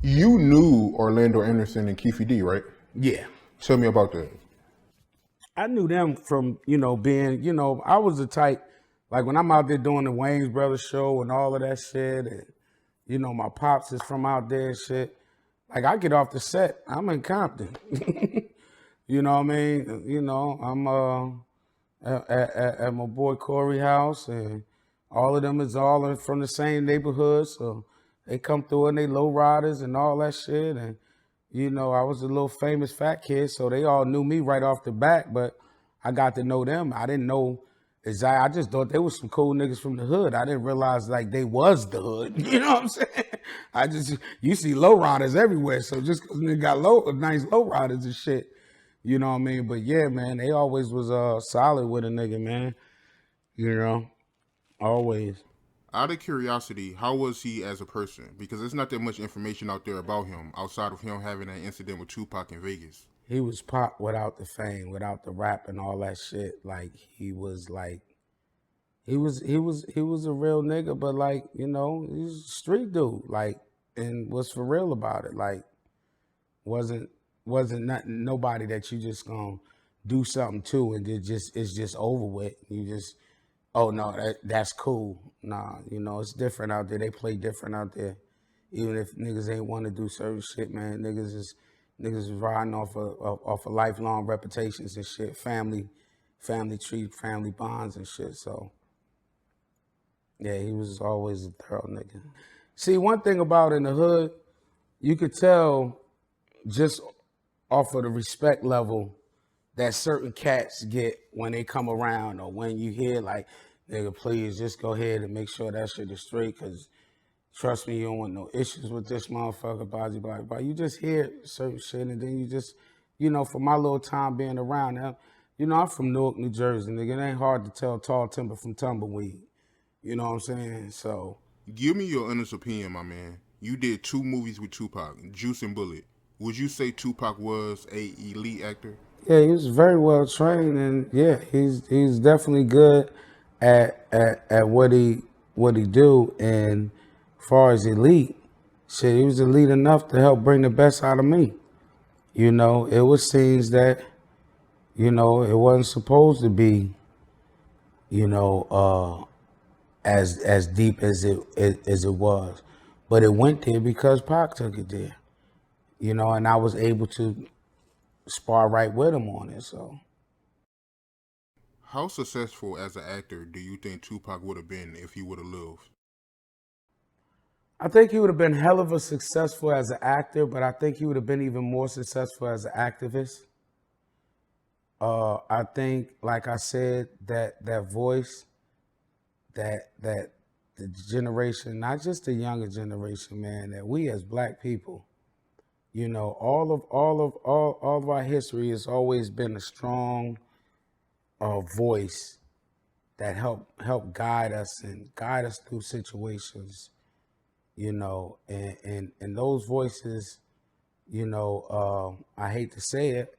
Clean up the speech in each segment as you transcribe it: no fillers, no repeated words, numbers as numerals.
You knew Orlando Anderson and Keefe D, right? Yeah. Tell me about that. I knew them from, being, I was the type, like when I'm out there doing the Wayans Brothers show and all of that shit, and, my pops is from out there and shit. Like I get off the set, I'm in Compton. You know what I mean? I'm at my boy Corey house, and all of them is all from the same neighborhood, so they come through and they low riders and all that shit. And I was a little famous fat kid, so they all knew me right off the bat. But I got to know them. I didn't know exactly. I just thought they was some cool niggas from the hood. I didn't realize like they was the hood. You know what I'm saying? You see low riders everywhere. So just because they got nice low riders and shit, you know what I mean? But yeah, man, they always was solid with a nigga, man. You know, always. Out of curiosity, how was he as a person? Because there's not that much information out there about him outside of him having an incident with Tupac in Vegas. He was Pop without the fame, without the rap and all that shit. Like he was a real nigga, but like, he's a street dude, like, and was for real about it. Like, wasn't wasn't not nobody that you just gonna do something to and it's just over with. You just, oh no, that's cool. Nah, it's different out there. They play different out there. Even if niggas ain't want to do certain shit, man, niggas is riding off of lifelong reputations and shit, family tree, family bonds and shit. So yeah, he was always a thorough nigga. See, one thing about in the hood, you could tell just off of the respect level that certain cats get when they come around, or when you hear like, nigga, please just go ahead and make sure that shit is straight, cause trust me, you don't want no issues with this motherfucker, blah, blah. You just hear certain shit, and then you just, for my little time being around now, I'm from Newark, New Jersey, nigga. It ain't hard to tell tall timber from tumbleweed. You know what I'm saying? So, Give me your honest opinion, my man. You did 2 movies with Tupac, Juice and Bullet. Would you say Tupac was a elite actor? yeah, he was very well trained, and yeah, he's definitely good at what he do. And as far as elite, shit, he was elite enough to help bring the best out of me. It was scenes that it wasn't supposed to be, you know, as deep as it was, but it went there because Pac took it there. And I was able to spar right with him on it. So. How successful as an actor do you think Tupac would have been if he would have lived? I think he would have been hell of a successful as an actor, but I think he would have been even more successful as an activist. I think, like I said, that voice, that the generation, not just the younger generation, man, that we as Black people, all of our history has always been a strong voice that help guide us and guide us through situations, and those voices, I hate to say it,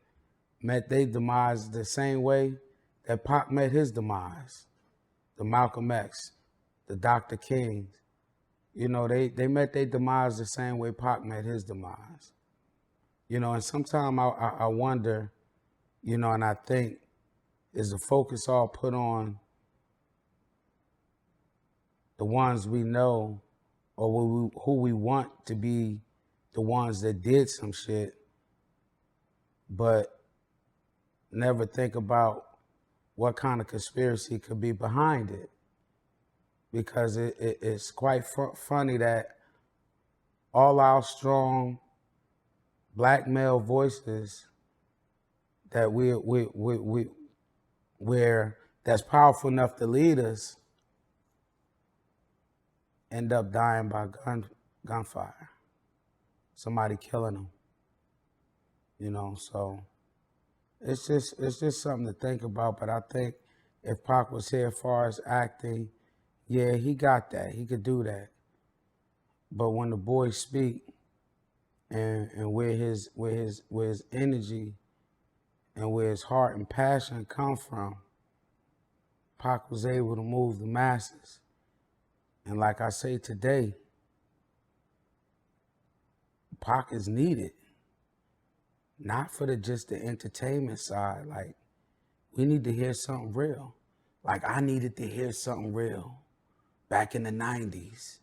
met their demise the same way that Pac met his demise. The Malcolm X, the Dr. Kings, they met their demise the same way Pac met his demise. And sometimes I wonder, and I think, is the focus all put on the ones we know, or who we want to be the ones that did some shit, but never think about what kind of conspiracy could be behind it? Because it's quite funny that all our strong Black male voices that we're that's powerful enough to lead us end up dying by gunfire. Somebody killing them. So it's just something to think about. But I think if Pac was here as far as acting, yeah, he got that. He could do that. But when the boys speak, and where his energy and where his heart and passion come from, Pac was able to move the masses. And like I say today, Pac is needed, not for just the entertainment side. Like, we need to hear something real. Like, I needed to hear something real back in the 90s.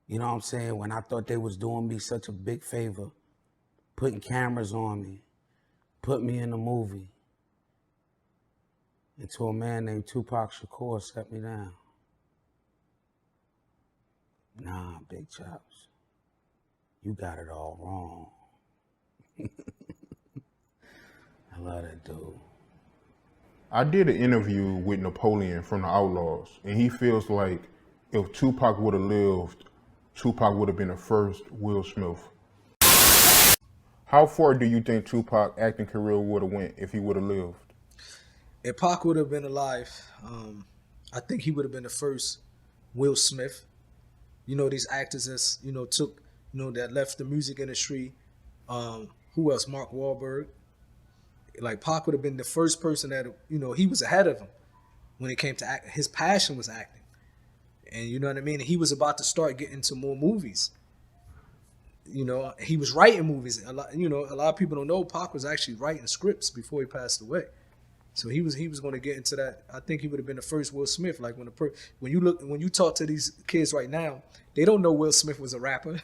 You know what I'm saying? When I thought they was doing me such a big favor, putting cameras on me, put me in a movie, until a man named Tupac Shakur set me down. Nah, Big Chops, you got it all wrong. I love that dude. I did an interview with Napoleon from the Outlaws, and he feels like if Tupac would have lived, Tupac would have been the first Will Smith. How far do you think Tupac acting career would have went if he would have lived? If Pac would have been alive, I think he would have been the first Will Smith. You know, these actors that's, took, that left the music industry. Who else? Mark Wahlberg. Like, Pac would have been the first person that, he was ahead of him when it came to act. His passion was acting. And you know what I mean? And he was about to start getting into more movies. He was writing movies. A lot of people don't know Pac was actually writing scripts before he passed away. So he was going to get into that. I think he would have been the first Will Smith. Like, when you talk to these kids right now, they don't know Will Smith was a rapper.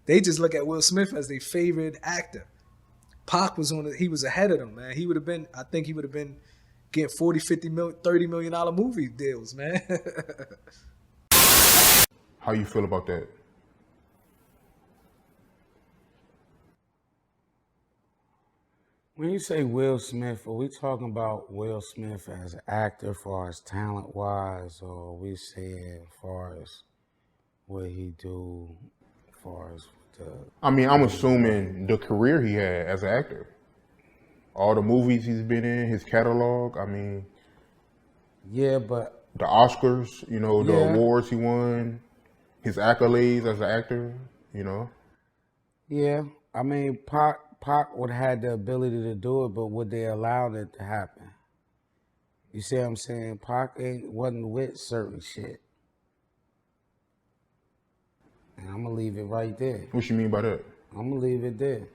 They just look at Will Smith as their favorite actor. Pac was he was ahead of them, man. I think he would have been getting 40, 50 million, $30 million movie deals, man. How you feel about that? When you say Will Smith, are we talking about Will Smith as an actor, as far as talent-wise, or are we saying as far as what he do, as far as I'm assuming the career he had as an actor. All the movies he's been in, his catalog, Yeah, but the Oscars, the awards he won, his accolades as an actor, Yeah, Pac would have had the ability to do it, but would they allow it to happen? You see what I'm saying? Pac wasn't with certain shit. And I'm gonna leave it right there. What you mean by that? I'm gonna leave it there.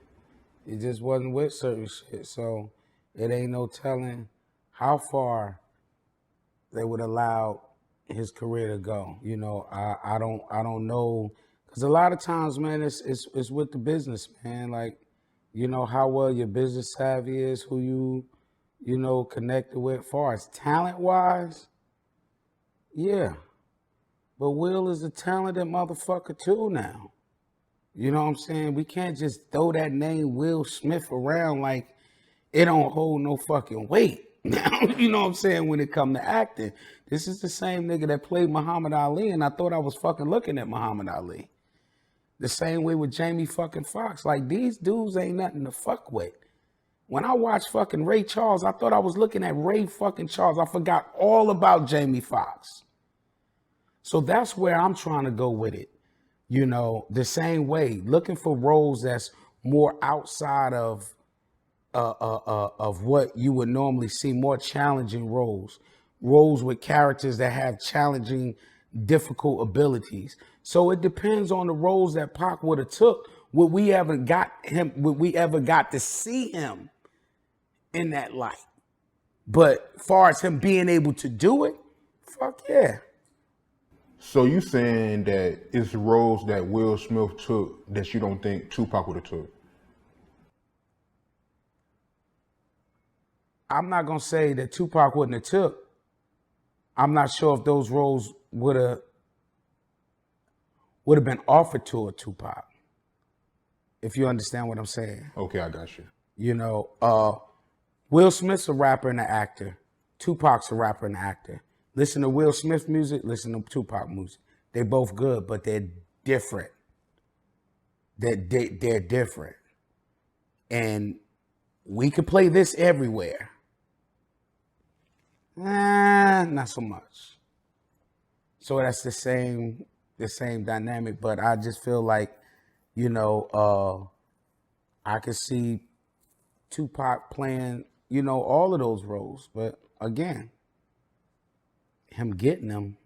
It just wasn't with certain shit, so it ain't no telling how far they would allow his career to go. I don't know, because a lot of times, man, it's with the business, man. Like, how well your business savvy is, who you connected with. As far as talent wise, yeah. But Will is a talented motherfucker too now. You know what I'm saying? We can't just throw that name Will Smith around like it don't hold no fucking weight. Now, you know what I'm saying, when it come to acting. This is the same nigga that played Muhammad Ali, and I thought I was fucking looking at Muhammad Ali. The same way with Jamie fucking Foxx. Like, these dudes ain't nothing to fuck with. When I watched fucking Ray Charles, I thought I was looking at Ray fucking Charles. I forgot all about Jamie Foxx. So that's where I'm trying to go with it. The same way, looking for roles that's more outside of what you would normally see, more challenging roles with characters that have challenging, difficult abilities. So it depends on the roles that Pac would have took. Would we ever got to see him in that light? But as far as him being able to do it, fuck yeah. So you saying that it's roles that Will Smith took that you don't think Tupac would have took? I'm not gonna say that Tupac wouldn't have took. I'm not sure if those roles would have been offered to a Tupac. If you understand what I'm saying. Okay, I got you. Will Smith's a rapper and an actor. Tupac's a rapper and an actor. Listen to Will Smith music, listen to Tupac music. They both good, but they're different. They're different. And we could play this everywhere. Not so much. So that's the same dynamic, but I just feel like, I could see Tupac playing, all of those roles. But again, him getting them,